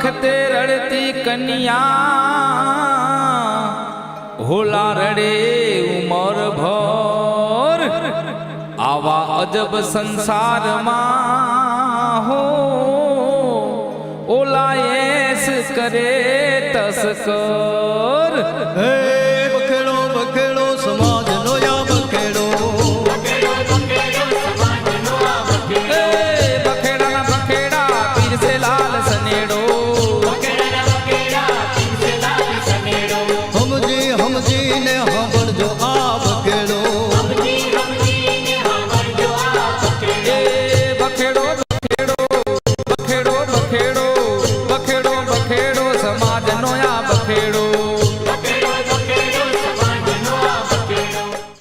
વખતે રડતી કન્યા હોલા રડે ઉમર ભર આવા અજબ સંસારમાં હો ઓલા એસ કરે તસ્કર હે બખેડો બખેડો સમાજ નો યા બખેડો બખેડા બખેડા પીર સે લાલ સનેડો સમજી સમજી ને સાંભળજો આ બખેડો બખેડો બખેડો બખેડો બખેડો બખેડો બખેડો સમાજ નો